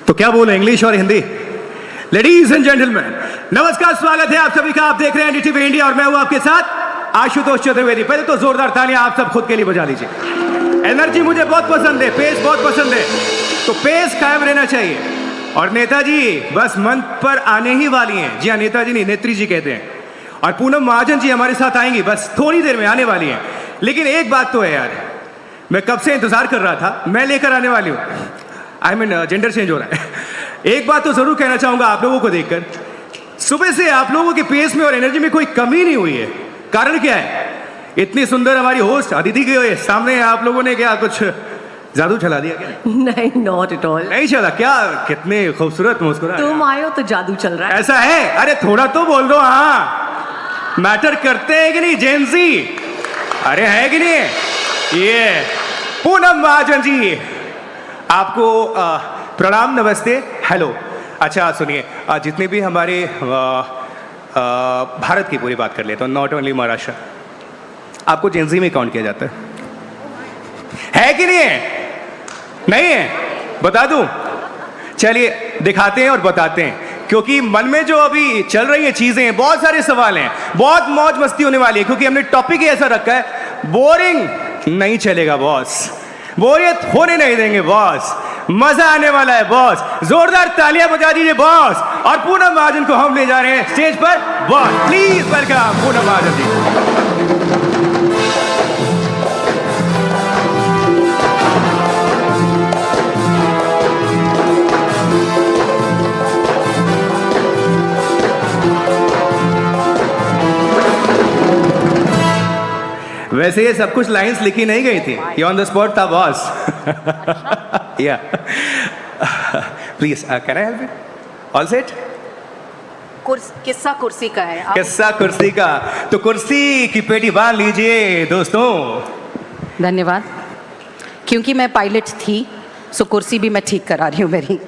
तो क्या बोले, इंग्लिश और हिंदी? लेडीज एंड जेंटलमैन, नमस्कार, स्वागत है आप सभी का। आप देख रहे हैं एनडीटीवी इंडिया और मैं हूं आपके साथ आशुतोष चतुर्वेदी। पहले तो जोरदार तालियां आप सब खुद के लिए बजा लीजिए। एनर्जी मुझे बहुत पसंद है, पेस बहुत पसंद है, तो पेस कायम रहना चाहिए। और नेताजी बस मंच पर आने ही वाली हैं। जी हाँ, नेताजी नहीं, नेत्री जी कहते हैं। और पूनम महाजन जी हमारे साथ आएंगी, बस थोड़ी देर में आने वाली हैं। लेकिन एक बात तो है यार, मैं कब से इंतजार कर रहा था, मैं लेकर आने वाली हूँ। आई मीन जेंडर चेंज हो रहा है। एक बात तो जरूर कहना चाहूंगा आप लोगों को देखकर, सुबह से आप लोगों के पेस में और एनर्जी में कोई कमी नहीं हुई है। कारण क्या है? इतनी सुंदर हमारी होस्ट अदिति के सामने आप लोगों ने क्या कुछ जादू चला दिया क्या? नहीं, नॉट एट ऑल। नहीं चला क्या? कितने खूबसूरत मुस्कुरा। तुम आए हो तो जादू चल रहा है। ऐसा है? अरे थोड़ा तो बोल दो। हाँ, मैटर करते हैं कि नहीं जेंजी? अरे है कि नहीं? ये पूनम महाजन जी, आपको प्रणाम, नमस्ते, हेलो। अच्छा सुनिए, जितने भी हमारे भारत की पूरी बात कर लेता हूँ, नॉट ओनली महाराष्ट्र, आपको जेंजी में काउंट किया जाता है कि नहीं है? नहीं है? बता दूं? चलिए दिखाते हैं और बताते हैं, क्योंकि मन में जो अभी चल रही है चीजें, बहुत सारे सवाल हैं, बहुत मौज मस्ती होने वाली है, क्योंकि हमने टॉपिक ही ऐसा रखा है, बोरिंग नहीं चलेगा बॉस, बोरियत होने नहीं देंगे बॉस, मजा आने वाला है बॉस। जोरदार तालियां बजा दीजिए बॉस। और पूनम महाजन को हम ले जा रहे हैं स्टेज पर boss. Please welcome Poonam Mahajan ji. वैसे ये सब कुछ लाइंस लिखी नहीं गई थी, ये ऑन द स्पॉट था बॉस। या please can I help you? All set? किस्सा कुर्सी का है। किस्सा कुर्सी का, तो कुर्सी की पेटी बांध लीजिए दोस्तों। धन्यवाद। क्योंकि मैं पायलट थी, सो कुर्सी भी मैं ठीक करा रही हूँ मेरी।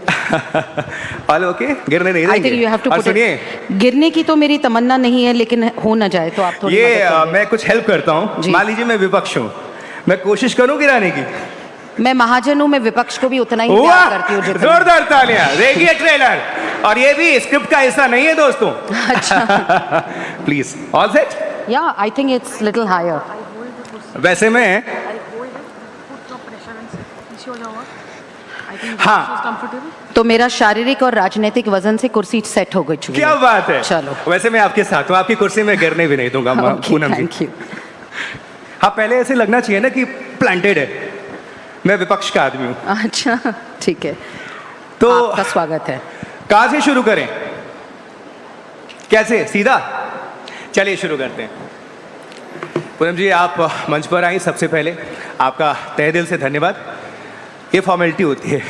All okay? गिरने नहीं I think you have to देंगे। put सुनिए, गिरने की तो मेरी तमन्ना नहीं है, लेकिन हो ना जाए तो आप थोड़ी ये मदद करिए। मैं कुछ हेल्प करता हूँ। जी। मान लीजिए मैं विपक्ष हूँ, मैं कोशिश करूँ गिराने की। मैं महाजन हूँ, मैं विपक्ष को भी उतना ही प्यार करती हूँ जितना। जोरदार तालियां। देखिए ट्रेलर, और ये भी स्क्रिप्ट का हिस्सा नहीं है दोस्तों। अच्छा। Please all set? या I think it's little higher. वैसे मैं हाँ, तो मेरा शारीरिक और राजनीतिक वजन से कुर्सी सेट हो गई चुकी है। क्या बात है। चलो। वैसे मैं आपके साथ हूँ, आपकी कुर्सी में गिरने भी नहीं दूंगा पूनम जी। Thank you. हाँ, पहले ऐसे लगना चाहिए ना कि प्लांटेड है, मैं विपक्ष का आदमी हूँ। अच्छा ठीक है, तो आपका स्वागत है। कहाँ से शुरू करें? कैसे, सीधा? चलिए शुरू करते हैं। पूनम जी, आप मंच पर आई, सबसे पहले आपका तहे दिल से धन्यवाद। ये फॉर्मेलिटी होती है।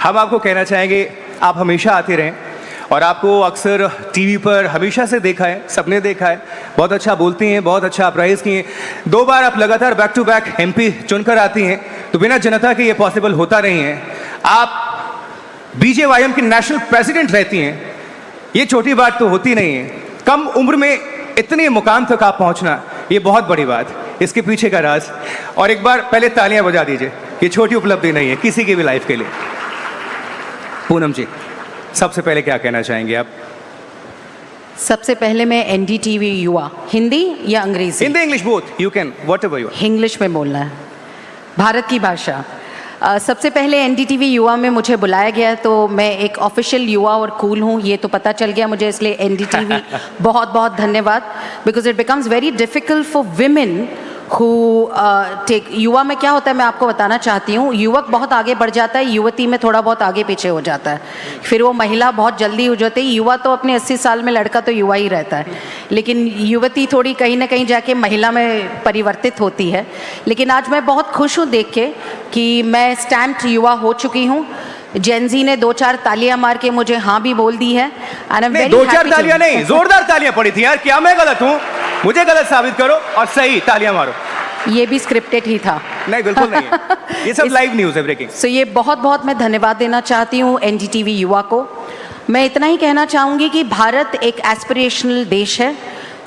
हम आपको कहना चाहेंगे, आप हमेशा आते रहें, और आपको अक्सर टीवी पर हमेशा से देखा है, सबने देखा है, बहुत अच्छा बोलती हैं, बहुत अच्छा आप राइज किए। 2 बार आप लगातार बैक टू बैक एमपी चुनकर आती हैं, तो बिना जनता के ये पॉसिबल होता नहीं है। आप बीजेवाईएम की नेशनल प्रेसिडेंट रहती हैं, ये छोटी बात तो होती नहीं है। कम उम्र में इतने मुकाम तक आप पहुंचना, ये बहुत बड़ी बात, इसके पीछे का राज। और एक बार पहले तालियां बजा दीजिए, ये छोटी उपलब्धि नहीं है किसी की भी लाइफ के लिए। पूनम जी, सबसे पहले क्या कहना चाहेंगे आप? सबसे पहले मैं एनडीटीवी युवा, हिंदी या अंग्रेजी? Hindi, English, both you can, whatever you. English में बोलना है, भारत की भाषा। सबसे पहले एनडीटीवी युवा में मुझे बुलाया गया, तो मैं एक ऑफिशियल युवा और कूल हूँ, ये तो पता चल गया मुझे, इसलिए एनडीटीवी बहुत बहुत धन्यवाद। Because it becomes very difficult for women who take. युवा में क्या होता है मैं आपको बताना चाहती हूँ, युवक बहुत आगे बढ़ जाता है, युवती में थोड़ा बहुत आगे पीछे हो जाता है, फिर वो महिला बहुत जल्दी हो जाती है। युवा तो अपने 80 साल में, लड़का तो युवा ही रहता है, लेकिन युवती थोड़ी कहीं ना कहीं जाके महिला में परिवर्तित होती है। लेकिन आज मैं बहुत खुश हूँ देख के कि मैं स्टैम्प्ड युवा हो चुकी हूँ। जेंजी ने 2-4 तालियां मार के मुझे हाँ भी बोल दी है। 2-4 तालियां नहीं, जोरदार तालियां पड़ी थी यार। क्या मैं गलत हूँ? मुझे गलत साबित करो और सही तालियां मारो। ये भी स्क्रिप्टेड ही था। नहीं, बिल्कुल नहीं है, ये सब लाइव न्यूज़ है, ब्रेकिंग। सो ये बहुत बहुत मैं धन्यवाद देना चाहती हूँ एनडीटीवी युवा को। मैं इतना ही कहना चाहूँगी कि भारत एक एस्पिरेशनल देश है।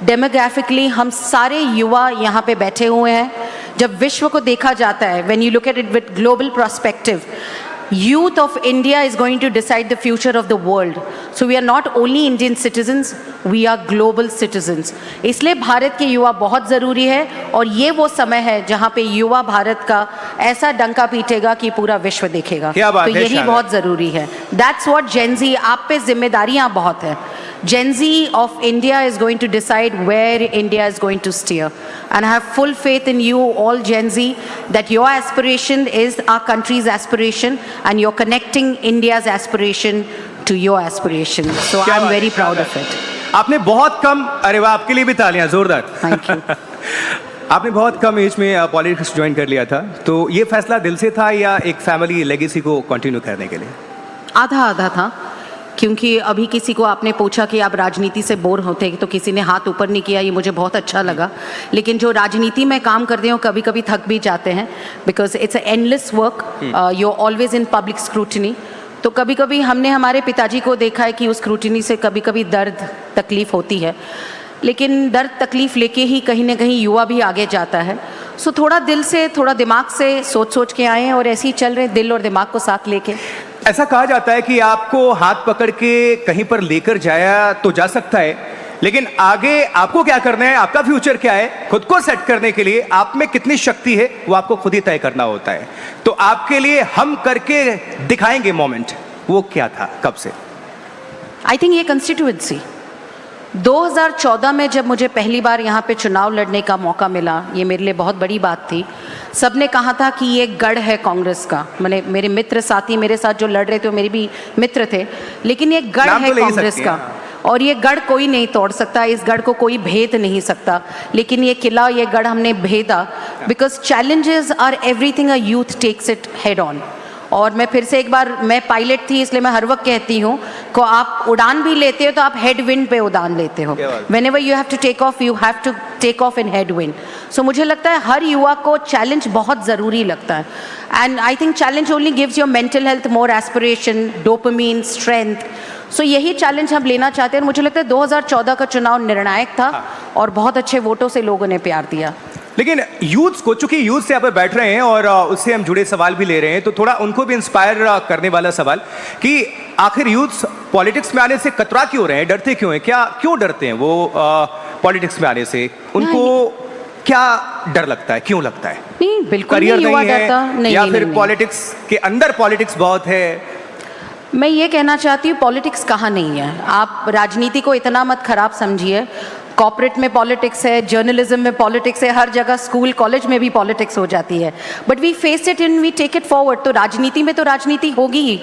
डेमोग्राफिकली हम सारे युवा यहाँ पे बैठे हुए हैं। जब विश्व को देखा जाता है, when you look at it with global perspective, youth of India is going to decide the future of the world. So we are not only Indian citizens, we are global citizens. इसलिए भारत के युवा बहुत ज़रूरी है और ये वो समय है जहाँ पे युवा भारत का ऐसा डंका पीटेगा कि पूरा विश्व देखेगा. क्या बात तो है, यही शानदार. बहुत ज़रूरी है. That's what Gen Z, आप पे जिम्मेदारियाँ बहुत हैं. Gen Z of India is going to decide where India is going to steer. And I have full faith in you, all Gen Z, that your aspiration is our country's aspiration and you're connecting India's aspiration to your aspiration. So क्या I'm बात है, very proud of शानदार. it. आपने बहुत कम, अरे वाह, आपके लिए भी तालियां जोरदार. Thank you. आपने बहुत कम एज में पॉलिटिक्स ज्वाइन कर लिया था, तो ये फैसला दिल से था या एक फैमिली लेगेसी को कंटिन्यू करने के लिए? आधा आधा था, क्योंकि अभी किसी को आपने पूछा कि आप राजनीति से बोर होते हैं, तो किसी ने हाथ ऊपर नहीं किया, ये मुझे बहुत अच्छा लगा. लेकिन जो राजनीति में काम करते हो कभी कभी थक भी जाते हैं, because it's a endless work, you are always in public scrutiny. तो कभी कभी हमने हमारे पिताजी को देखा है कि उस स्क्रूटनी से कभी कभी दर्द तकलीफ होती है, लेकिन दर्द तकलीफ लेके ही कहीं ना कहीं युवा भी आगे जाता है. सो थोड़ा दिल से, थोड़ा दिमाग से सोच के आए हैं और ऐसे ही चल रहे, दिल और दिमाग को साथ लेके. ऐसा कहा जाता है कि आपको हाथ पकड़ के कहीं पर लेकर जाया तो जा सकता है, लेकिन आगे आपको क्या करना है, आपका फ्यूचर क्या है, खुद को सेट करने के लिए आप में कितनी शक्ति है, वो आपको खुद ही तय करना होता है. तो आपके लिए हम करके दिखाएंगे मोमेंट, वो क्या था, कब से? आई थिंक ये कंस्टिट्यूएंसी 2014 में जब मुझे पहली बार यहाँ पे चुनाव लड़ने का मौका मिला, ये मेरे लिए बहुत बड़ी बात थी. सबने कहा था कि ये गढ़ है कांग्रेस का. मैंने, मेरे मित्र साथी मेरे साथ जो लड़ रहे थे वो मेरे भी मित्र थे, लेकिन ये गढ़ नाम है तो ले ही कांग्रेस सकती का हैं. और ये गढ़ कोई नहीं तोड़ सकता, इस गढ़ को कोई भेद नहीं सकता. लेकिन ये किला, ये गढ़ हमने भेदा, because challenges are everything a youth takes it head on. और मैं फिर से एक बार, मैं पायलट थी इसलिए मैं हर वक्त कहती हूँ को आप उड़ान भी लेते हो तो आप हेड विंड पे उड़ान लेते हो. Whenever you have to take off, you have to take off in head wind. So मुझे लगता है हर युवा को चैलेंज बहुत ज़रूरी लगता है. And I think challenge only gives your mental health more aspiration, dopamine, strength. So यही चैलेंज हम लेना चाहते हैं. मुझे लगता है 2014 का चुनाव निर्णायक था और बहुत अच्छे वोटों से लोगों ने प्यार दिया. लेकिन यूथ्स को, चूंकि यूथ से यहाँ पर बैठ रहे हैं और उससे हम जुड़े सवाल भी ले रहे हैं, तो थोड़ा उनको भी इंस्पायर करने वाला सवाल कि आखिर यूथ्स पॉलिटिक्स में आने से कतरा क्यों रहे हैं, डरते क्यों हैं, क्या क्यों डरते हैं वो पॉलिटिक्स में आने से? उनको क्या डर लगता है, क्यों लगता है? नहीं, बिल्कुल करियर नहीं युवा नहीं डरता. है नहीं, या नहीं, फिर नहीं. पॉलिटिक्स के अंदर पॉलिटिक्स बहुत है? मैं ये कहना चाहती हूँ पॉलिटिक्स कहाँ नहीं है. आप राजनीति को इतना मत खराब समझिए. कॉर्पोरेट में पॉलिटिक्स है, जर्नलिज्म में पॉलिटिक्स है, हर जगह स्कूल कॉलेज में भी पॉलिटिक्स हो जाती है. But we face it and we take it forward. तो राजनीति में तो राजनीति होगी ही.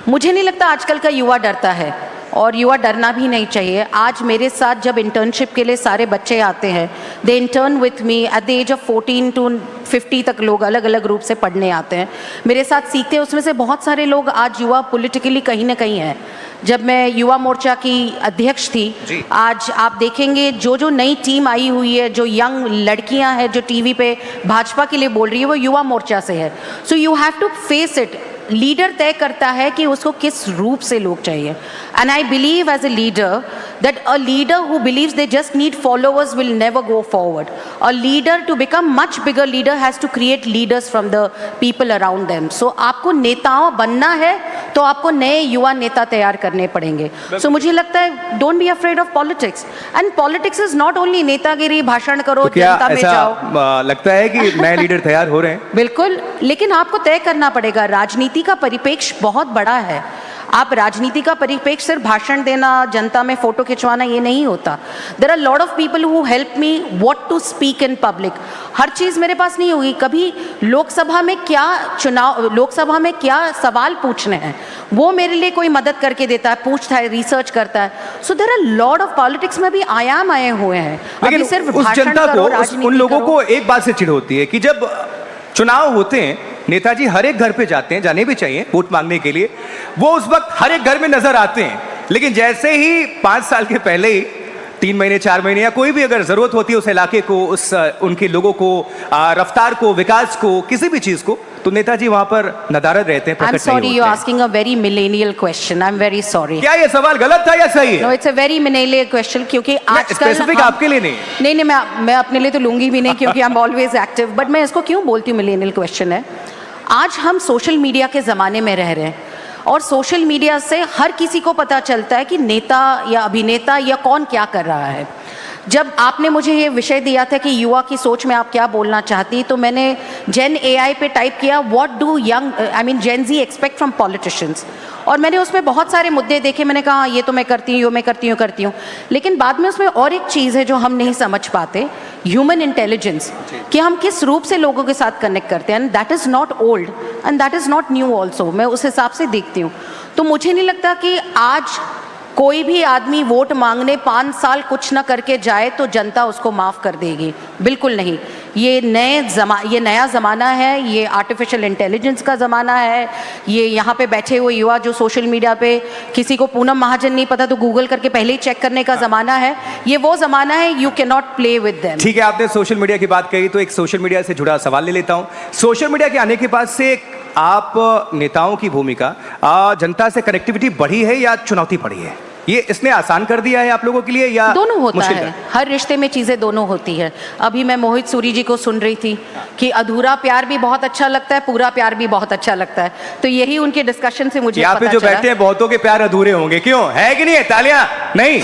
मुझे नहीं लगता आजकल का युवा डरता है और युवा डरना भी नहीं चाहिए. आज मेरे साथ जब इंटर्नशिप के लिए सारे बच्चे आते हैं, they intern with me at the age of 14 to 50 तक लोग अलग अलग रूप से पढ़ने आते हैं, मेरे साथ सीखते हैं. उसमें से बहुत सारे लोग आज युवा पॉलिटिकली कहीं ना कहीं हैं. जब मैं युवा मोर्चा की अध्यक्ष थी, आज आप देखेंगे जो जो नई टीम आई हुई है, जो यंग लड़कियां हैं जो टीवी पे भाजपा के लिए बोल रही है, वो युवा मोर्चा से है. So you have to face it. Leader तय करता है कि उसको किस रूप से लोग चाहिए. And I believe as a leader that a leader who believes they just need followers will never go forward. A leader to become much bigger leader has to create leaders from the people around them. So आपको नेताओं बनना है तो आपको नए युवा नेता तैयार करने पड़ेंगे. सो मुझे लगता है don't be afraid of politics. And politics is not only नेतागिरी, भाषण करो, तो क्या जनता में ऐसा जाओ. लगता है कि नए लीडर तैयार हो रहे हैं? बिल्कुल, लेकिन आपको तय करना पड़ेगा. राजनीति का परिप्रेक्ष्य बहुत बड़ा है. आप राजनीति का परिप्रेक्ष्य सिर्फ भाषण देना, जनता में फोटो खिंचवाना ये नहीं होता. There are lot of people who help me what to speak in public. हर चीज़ मेरे पास नहीं होगी. कभी लोकसभा में क्या लोकसभा में क्या सवाल पूछने हैं, वो मेरे लिए कोई मदद करके देता है, पूछता है, रिसर्च करता है. So there are lot of politics में भी आयाम आए हुए हैं. अभी सिर्फ उस भाषण जनता करो, को, राजनीति उन लोगों करो. को एक बात से चिढ़ होती है कि जब चुनाव होते हैं, नेताजी हर एक घर पे जाते हैं, जाने भी चाहिए वोट मांगने के लिए, वो उस वक्त हर एक घर में नजर आते हैं. लेकिन जैसे ही 5 साल के पहले ही 3 महीने 4 महीने या कोई भी अगर जरूरत होती है उस इलाके को, उस उनके लोगों को, रफ्तार को, विकास को, किसी भी चीज को, तो नेताजी वहां पर नदारद रहते हैं. I'm sorry, you're asking a very millennial question. I'm very sorry. क्या ये सवाल गलत था या सही है? No, it's a very millennial question क्योंकि आजकल स्पेसिफिक आपके लिए नहीं. नहीं, मैं अपने लिए तो लूंगी भी नहीं क्योंकि I'm always active. But मैं इसको क्यों बोलती हूँ millennial question है? आज हम सोशल मीडिया के ज़माने में रह रहे हैं और सोशल मीडिया से हर किसी को पता चलता है कि नेता या अभिनेता या कौन क्या कर रहा है। जब आपने मुझे ये विषय दिया था कि युवा की सोच में आप क्या बोलना चाहती, तो मैंने जेन एआई पे टाइप किया what do Gen Z expect from politicians, और मैंने उसमें बहुत सारे मुद्दे देखे। मैंने कहा ये तो मैं करती हूँ, मैं करती हूँ, लेकिन बाद में उसमें और एक चीज़ है जो हम नहीं समझ पाते, ह्यूमन इंटेलिजेंस, कि हम किस रूप से लोगों के साथ कनेक्ट करते हैं। And that is not old and that is not new also. मैं उस हिसाब से देखती हूँ। तो मुझे नहीं लगता कि आज कोई भी आदमी वोट मांगने 5 साल कुछ ना करके जाए तो जनता उसको माफ़ कर देगी, बिल्कुल नहीं। ये नया ज़माना है, ये आर्टिफिशियल इंटेलिजेंस का ज़माना है। ये यहाँ पे बैठे हुए युवा जो सोशल मीडिया पे, किसी को पूनम महाजन नहीं पता तो गूगल करके पहले ही चेक करने का ज़माना है। ये वो ज़माना है, you can not play with them. ठीक है, आपने सोशल मीडिया की बात कही तो एक सोशल मीडिया से जुड़ा सवाल ले लेता हूँ। सोशल मीडिया के आने के बाद से आप नेताओं की भूमिका, जनता से कनेक्टिविटी बढ़ी है या चुनौती बढ़ी है? ये इसने आसान कर दिया है आप लोगों के लिए या दोनों होता मुश्किल है? हर रिश्ते में चीज़ें दोनों होती है। अभी मैं मोहित सूरी जी को सुन रही थी कि अधूरा प्यार भी बहुत अच्छा लगता है, पूरा प्यार भी बहुत अच्छा लगता है। तो यही उनके डिस्कशन से मुझे यहाँ पे जो बैठे हैं बहुतों के प्यार अधूरे होंगे, क्यों है कि नहीं है? तालियां नहीं?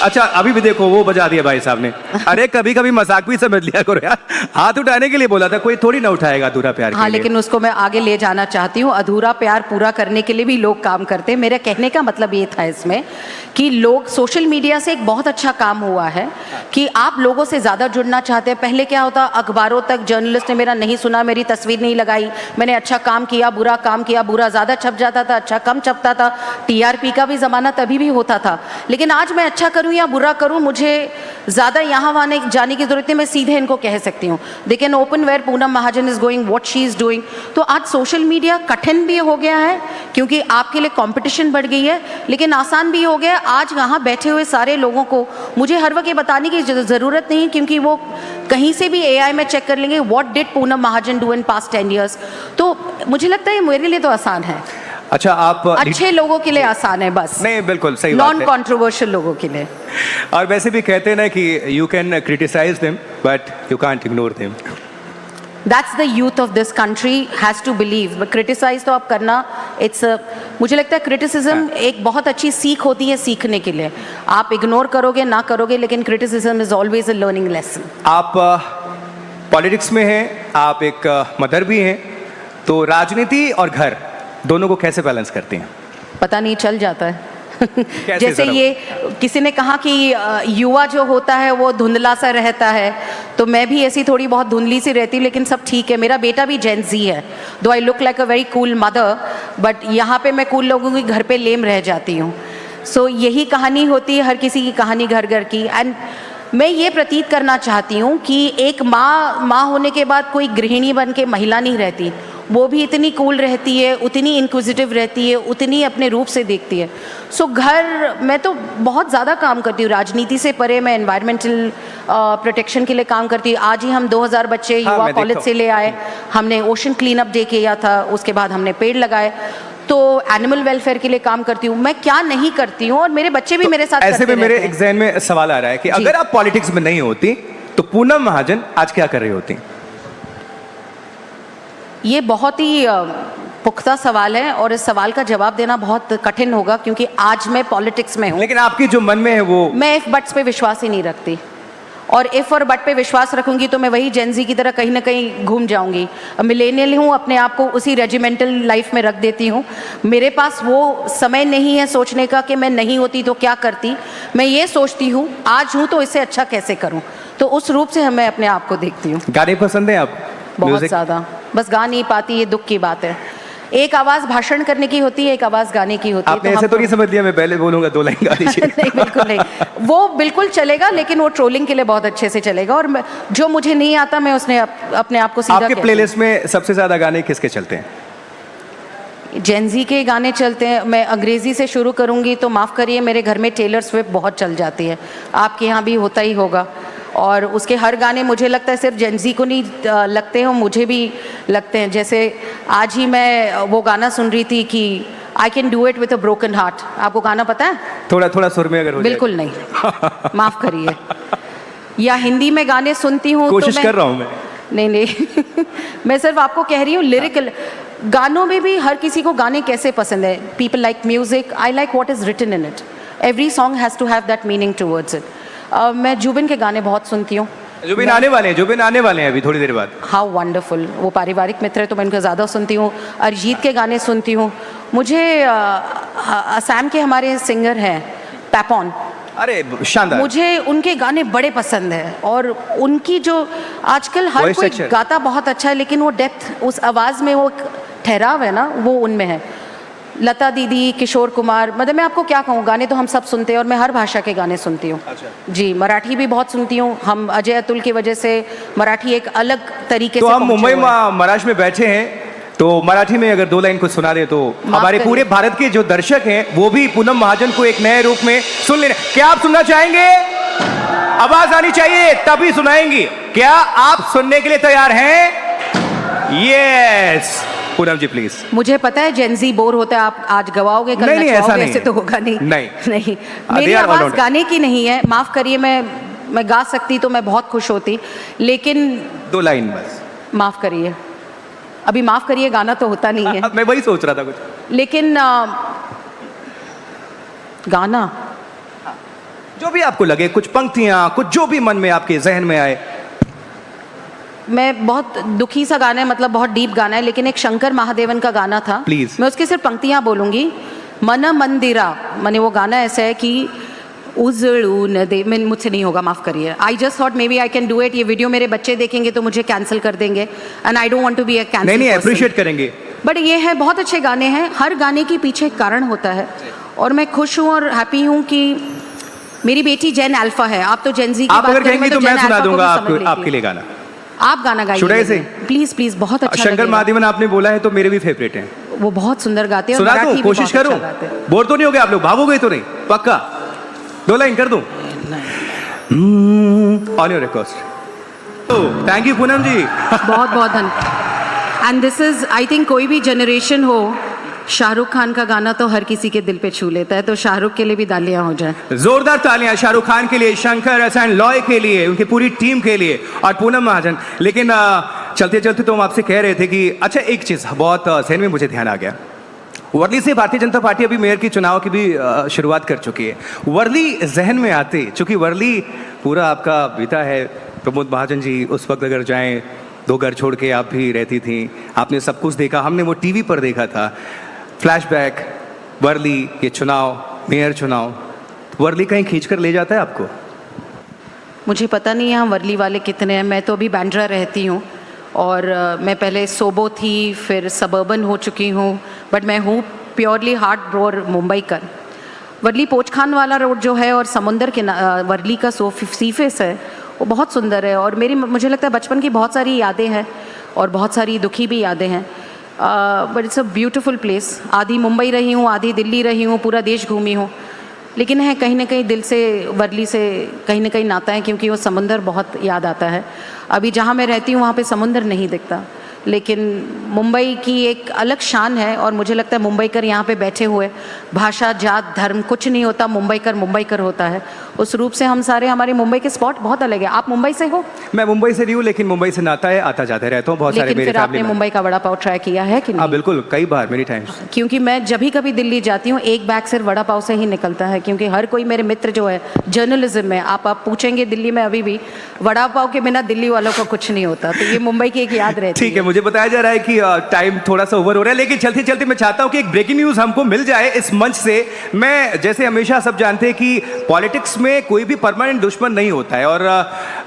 अच्छा, अभी भी देखो वो बजा दिया भाई साहब ने। अरे कभी कभी मजाक भी समझ लिया करो यार, हाथ उठाने के लिए बोला था, कोई थोड़ी ना उठाएगा अधूरा प्यार हाँ, के लिए। लेकिन उसको मैं आगे ले जाना चाहती हूँ। अधूरा प्यार पूरा करने के लिए भी लोग काम करते हैं। मेरा कहने का मतलब ये था इसमें कि लोग, सोशल मीडिया से एक बहुत अच्छा काम हुआ है कि आप लोगों से ज़्यादा जुड़ना चाहते हैं। पहले क्या होता, अखबारों तक जर्नलिस्ट ने मेरा नहीं सुना, मेरी तस्वीर नहीं लगाई, मैंने अच्छा काम किया, बुरा काम किया, बुरा ज़्यादा छप जाता था, अच्छा कम छपता था। टीआरपी का भी ज़माना तभी भी होता था। लेकिन आज मैं अच्छा करूँ या बुरा करूँ, मुझे ज़्यादा यहाँ वहाँ जाने की ज़रूरत नहीं, मैं सीधे इनको कह सकती हूँ they can open where Poonam Mahajan is going, what she is doing. तो आज सोशल मीडिया कठिन भी हो गया है क्योंकि आपके लिए कंपटीशन बढ़ गई है, लेकिन आसान भी हो गया है। आज यहाँ बैठे हुए सारे लोगों को मुझे हर वक्त ये बताने की ज़रूरत नहीं, क्योंकि वो कहीं से भी एआई में चेक कर लेंगे what did Poonam Mahajan do in past 10 years। तो मुझे लगता है मेरे लिए तो आसान है। अच्छा, आप अच्छे लोगों के लिए आसान है, बस नहीं, बिल्कुल सही बात है, नॉन कंट्रोवर्शियल लोगों के लिए। और वैसे भी कहते हैं ना कि you can criticise them but you can't ignore them. That's the youth of this country has to believe. But criticise तो आप करना, मुझे लगता है क्रिटिसिज्म एक बहुत अच्छी सीख होती है सीखने के लिए। आप इग्नोर करोगे ना करोगे, लेकिन criticism is always a learning lesson. आप पॉलिटिक्स में हैं, आप एक मदर भी हैं, तो राजनीति और घर दोनों को कैसे बैलेंस करती हैं? पता नहीं, चल जाता है। जैसे जरा? ये किसी ने कहा कि युवा जो होता है वो धुंधला सा रहता है, तो मैं भी ऐसी थोड़ी बहुत धुंधली सी रहती हूँ, लेकिन सब ठीक है। मेरा बेटा भी जेन जी है, दो I look like a very cool mother, but यहाँ पे मैं कूल लोगों के घर पे लेम रह जाती हूँ। सो यही कहानी होती है, हर किसी की कहानी घर घर की। एंड मैं ये प्रतीत करना चाहती हूँ कि एक माँ होने के बाद कोई गृहिणी बन के महिला नहीं रहती, वो भी इतनी कूल रहती है, उतनी इंक्विजिटिव रहती है, उतनी अपने रूप से देखती है। सो घर, मैं तो बहुत ज़्यादा काम करती हूँ राजनीति से परे। मैं एनवायरमेंटल प्रोटेक्शन के लिए काम करती हूँ। आज ही हम 2000 बच्चे युवा कॉलेज से ले आए, हमने ओशन क्लीन अप डे किया था, उसके बाद हमने पेड़ लगाए। तो एनिमल वेलफेयर के लिए काम करती हूँ। मैं क्या नहीं करती हूँ, और मेरे बच्चे भी मेरे साथ ऐसे में मेरे एग्जाम में सवाल आ रहा है कि अगर आप पॉलिटिक्स में नहीं होती तो पूनम महाजन आज क्या कर रही होती? ये बहुत ही पुख्ता सवाल है और इस सवाल का जवाब देना बहुत कठिन होगा, क्योंकि आज मैं पॉलिटिक्स में हूँ। लेकिन आपकी जो मन में है वो, मैं इफ बट्स पे विश्वास ही नहीं रखती, और इफ और बट पे विश्वास रखूंगी तो मैं वही जेनजी की तरह कहीं ना कहीं घूम जाऊंगी। मिलेनियल हूँ, अपने आप को उसी रेजिमेंटल लाइफ में रख देती हूँ। मेरे पास वो समय नहीं है सोचने का कि मैं नहीं होती तो क्या करती। मैं ये सोचती हूँ आज हूँ तो इससे अच्छा कैसे करूँ, तो उस रूप से मैं अपने आप को देखती हूँ। गाने पसंद है आप? बहुत ज़्यादा, बस गा नहीं पाती, ये दुख की बात है। एक आवाज़ भाषण करने की होती है, एक आवाज़ गाने की होती है। आपने ऐसे तो नहीं समझ लिया मैं पहले बोलूंगा 2 लाइन गा दीजिए? नहीं, बिल्कुल नहीं, वो बिल्कुल चलेगा, लेकिन वो ट्रोलिंग के लिए बहुत अच्छे से चलेगा। और जो मुझे नहीं आता मैं उसने अपने आप को सीधा आपके प्लेलिस्ट में सबसे ज्यादा गाने किसके चलते हैं? जेनजी के गाने चलते हैं। मैं अंग्रेज़ी से शुरू करूंगी तो माफ़ करिए, मेरे घर में टेलर स्विफ्ट बहुत चल जाती है, आपके यहाँ भी होता ही होगा। और उसके हर गाने मुझे लगता है सिर्फ जेनजी को नहीं लगते हैं, मुझे भी लगते हैं। जैसे आज ही मैं वो गाना सुन रही थी कि आई can do it with a broken heart. आपको गाना पता है? थोड़ा थोड़ा सुर में अगर हो बिल्कुल नहीं, माफ़ करिए। या हिंदी में गाने सुनती हूँ कोशिश कर रहा हूँ मैं। नहीं नहीं मैं सिर्फ आपको कह रही हूँ लिरिकल गानों में भी हर किसी को गाने कैसे पसंद है. People like music, I like what is written in it. Every song has to have that meaning towards it. मैं जुबिन के गाने बहुत सुनती हूँ. जुबिन आने वाले हैं अभी थोड़ी देर बाद. How wonderful. वो पारिवारिक मित्र है तो मैं उनको ज़्यादा सुनती हूँ. अरिजीत के गाने सुनती हूँ. मुझे असम के हमारे सिंगर हैं पैपॉन, अरे शानदार. मुझे उनके गाने बड़े पसंद हैं. और उनकी जो आजकल हर Voice कोई texture. गाता बहुत अच्छा है, लेकिन वो डेप्थ उस आवाज़ में, वो एक ठहराव है ना, वो उनमें है. लता दीदी, किशोर कुमार, मतलब मैं आपको क्या कहूँ, गाने तो हम सब सुनते हैं और मैं हर भाषा के गाने सुनती हूँ. अच्छा. जी, मराठी भी बहुत सुनती हूँ. हम अजय अतुल की वजह से मराठी एक अलग तरीके तो से हम पहुंचे मुंबई हुए हैं. महाराष्ट्र में बैठे हैं, तो मराठी में अगर 2 लाइन कुछ सुना दे तो हमारे करिए. पूरे भारत के जो दर्शक हैं वो भी पूनम महाजन को एक नए रूप में सुन लेना. क्या आप सुनना चाहेंगे? आवाज आनी चाहिए तभी सुनाएंगी. क्या आप सुनने के लिए तैयार हैं? यस. पूनम जी प्लीज. मुझे पता है जेंजी बोर होता है, आप आज गवाओगे कल नहीं, ऐसा नचवाओगे, नहीं ऐसे है. तो होगा नहीं. नहीं. नहीं, they मेरी are all आवाज़ around. गाने की नहीं है, माफ़ करिए. मैं गा सकती तो मैं बहुत खुश होती, लेकिन 2 लाइन बस. माफ़ करिए, अभी माफ़ करिए गाना तो होता नहीं है. मैं वही सोच रहा था कुछ. लेकिन गाना जो भी आपको लगे, कुछ पंक्तियां, कुछ जो भी मन में आपके जहन में आए. मैं बहुत दुखी सा गाना है, मतलब बहुत डीप गाना है, लेकिन एक शंकर महादेवन का गाना था. Please. मैं उसकी सिर्फ पंक्तियां बोलूंगी. मन मंदिरा, मैंने वो गाना ऐसा है कि उजड़ू न दे. मैं मुझसे नहीं होगा, माफ़ करिए. I just thought may be I can do it. ये वीडियो मेरे बच्चे देखेंगे तो मुझे कैंसिल कर देंगे, and I don't want to be a cancel. नहीं, अप्रिशिएट करेंगे. बट ये है, बहुत अच्छे गाने हैं. हर गाने के पीछे एक कारण होता है, और मैं खुश हूँ और हैप्पी हूँ कि मेरी बेटी जेन अल्फा है. आप तो जेन जी की आप बात अगर करें, कहेंगे तो मैं जेन सुना अल्फा को भी दूंगा समझ लेती आपके हूँ. लिए गाना. आप गाना Should I गाइए say? Please please. बहुत अच्छा शंकर लगेगा. महादेवन आपने बोला है तो मेरे भी फेवरेट हैं. वो बहुत सुंदर गाते हैं और सुना मराठी दूं? भी कोशिश बहुत करूं? अच्छा गाते हैं. बोर तो नहीं हो गए आप लोग? भागोगे तो नहीं? पक्का 2 लाइन कर दूं? On your request. Thank you Poonam ji. बहुत बहुत धन्यवाद. And this is, I think कोई भी जनरेशन हो, शाहरुख खान का गाना तो हर किसी के दिल पे छू लेता है. तो शाहरुख के लिए भी तालियां हो जाए. जोरदार तालियां शाहरुख खान के लिए, शंकर एंड लॉय के लिए, उनकी पूरी टीम के लिए, और पूनम महाजन. लेकिन चलते चलते तो हम आपसे कह रहे थे कि अच्छा, एक चीज़ बहुत जहन में मुझे ध्यान आ गया. वर्ली से भारतीय जनता पार्टी अभी मेयर की चुनाव की भी शुरुआत कर चुकी है. वर्ली जहन में आते, चूंकि वर्ली पूरा आपका बीता है. प्रमोद महाजन जी उस वक्त अगर जाएं, 2 घर छोड़ के आप भी रहती थी, आपने सब कुछ देखा, हमने वो टीवी पर देखा था. फ्लैशबैक, वर्ली, ये चुनाव, मेयर चुनाव, वर्ली कहीं खींच कर ले जाता है आपको? मुझे पता नहीं यहाँ वर्ली वाले कितने हैं. मैं तो अभी बैंड्रा रहती हूँ, और मैं पहले सोबो थी, फिर सबर्बन हो चुकी हूँ, बट मैं हूँ प्योरली हार्ट ब्रोर मुंबई का. वर्ली पोचखान वाला रोड जो है और समुंदर के वर्ली का सी फेस है, वो बहुत सुंदर है. और मुझे लगता है बचपन की बहुत सारी यादें हैं और बहुत सारी दुखी भी यादें हैं. But it's a beautiful place. आधी मुंबई रही हूँ, आधी दिल्ली रही हूँ, पूरा देश घूमी हूँ, लेकिन है कहीं ना कहीं दिल से वर्ली से कहीं ना कहीं नाता है, क्योंकि वो समुंदर बहुत याद आता है. अभी जहाँ मैं रहती हूँ वहाँ पे समुंदर नहीं दिखता, लेकिन मुंबई की एक अलग शान है. और मुझे लगता है मुंबईकर यहाँ पे बैठे हुए, भाषा, जात, धर्म कुछ नहीं होता, मुंबईकर होता है. उस रूप से हम सारे, हमारे मुंबई के स्पॉट बहुत अलग है. आप मुंबई से हो? मैं मुंबई से नहीं हूँ, लेकिन मुंबई से नाता है, आता जाता रहता हूँ. बहुत सारे लेकिन मेरे फिर आपने फैमिली में. मुंबई का वड़ा पाव ट्राई किया है कि हाँ नहीं? बिल्कुल, कई बार, मेनी टाइम्स. क्योंकि मैं जब भी कभी दिल्ली जाती हूँ, एक बैग सिर्फ वड़ा पाव से ही निकलता है. क्योंकि हर कोई मेरे मित्र जो है जर्नलिज्म में, आप पूछेंगे दिल्ली में अभी भी वड़ा पाव के बिना दिल्ली वालों को कुछ नहीं होता. तो ये मुंबई की एक याद रहती ठीक है, मुझे बताया जा रहा है कि टाइम थोड़ा सा ओवर हो रहा है, लेकिन चलते चलते मैं चाहता हूं कि एक ब्रेकिंग न्यूज हमको मिल जाए इस मंच से. मैं, जैसे हमेशा सब जानते हैं कि पॉलिटिक्स में कोई भी परमानेंट दुश्मन नहीं होता है, और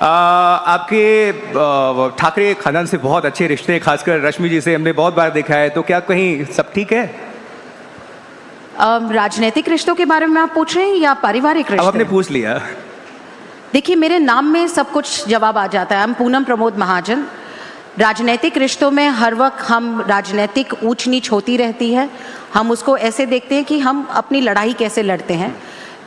आपके ठाकरे खानदान से बहुत अच्छे रिश्ते हैं, खासकर रश्मि जी से हमने बहुत बार देखा है. तो क्या कहीं सब ठीक है? राजनीतिक रिश्तों के बारे में आप पूछ रहे हैं या पारिवारिक अब आपने रिश्ते? पूछ लिया. देखिए, मेरे नाम में सब कुछ जवाब आ जाता है. हम पूनम प्रमोद महाजन. राजनीतिक रिश्तों में हर वक्त हम, राजनीतिक ऊंच नीच होती रहती है, हम उसको ऐसे देखते हैं कि हम अपनी लड़ाई कैसे लड़ते हैं,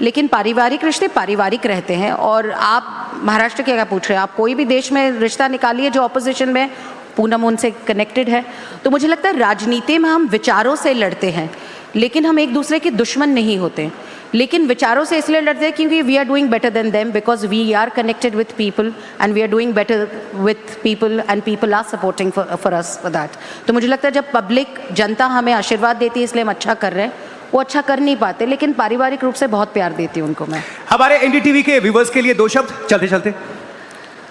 लेकिन पारिवारिक रिश्ते पारिवारिक रहते हैं. और आप महाराष्ट्र के क्या पूछ रहे हैं? आप कोई भी देश में रिश्ता निकालिए जो ऑपोजिशन में, पूनम उनसे कनेक्टेड है. तो मुझे लगता है राजनीति में हम विचारों से लड़ते हैं, लेकिन हम एक दूसरे के दुश्मन नहीं होते, लेकिन विचारों से इसलिए लड़ते हैं क्योंकि we are doing better than them, because we are connected with people and we are doing better with people and people are supporting for us for that. तो मुझे लगता है जब पब्लिक जनता हमें आशीर्वाद देती है इसलिए हम अच्छा कर रहे हैं, वो अच्छा कर नहीं पाते, लेकिन पारिवारिक रूप से बहुत प्यार देती हूँ उनको मैं। हमारे एनडीटीवी के व्यूवर्स के लिए 2 शब्द चलते चलते।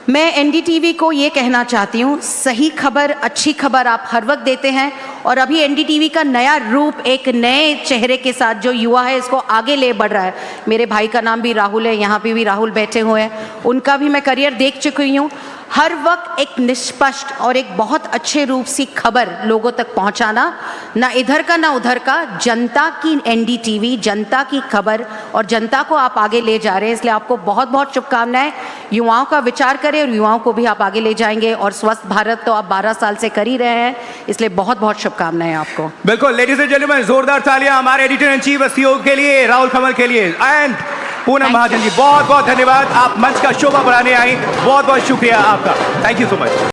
मैं एनडीटीवी को ये कहना चाहती हूँ, सही खबर, अच्छी खबर आप हर वक्त देते हैं, और अभी एनडीटीवी का नया रूप एक नए चेहरे के साथ जो युवा है इसको आगे ले बढ़ रहा है। मेरे भाई का नाम भी राहुल है, यहाँ पे भी राहुल बैठे हुए हैं, उनका भी मैं करियर देख चुकी हूँ। हर वक्त एक निष्पक्ष और एक बहुत अच्छे रूप से खबर लोगों तक पहुंचाना, ना इधर का ना उधर का, जनता की एनडीटीवी, जनता की खबर, और जनता को आप आगे ले जा रहे हैं, इसलिए आपको बहुत बहुत शुभकामनाएं। युवाओं का विचार करें और युवाओं को भी आप आगे ले जाएंगे, और स्वस्थ भारत तो आप 12 साल से कर ही रहे हैं, इसलिए बहुत बहुत शुभकामनाएं आपको। बिल्कुल, लेडीज एंड जेंटलमैन, जोरदार तालियां हमारे एडिटर इन चीफ सीईओ के लिए, राहुल कमल के लिए। एंड पूनम महाजन जी, बहुत बहुत धन्यवाद, आप मंच का शोभा बढ़ाने आई, बहुत बहुत शुक्रिया आपका, थैंक यू सो मच।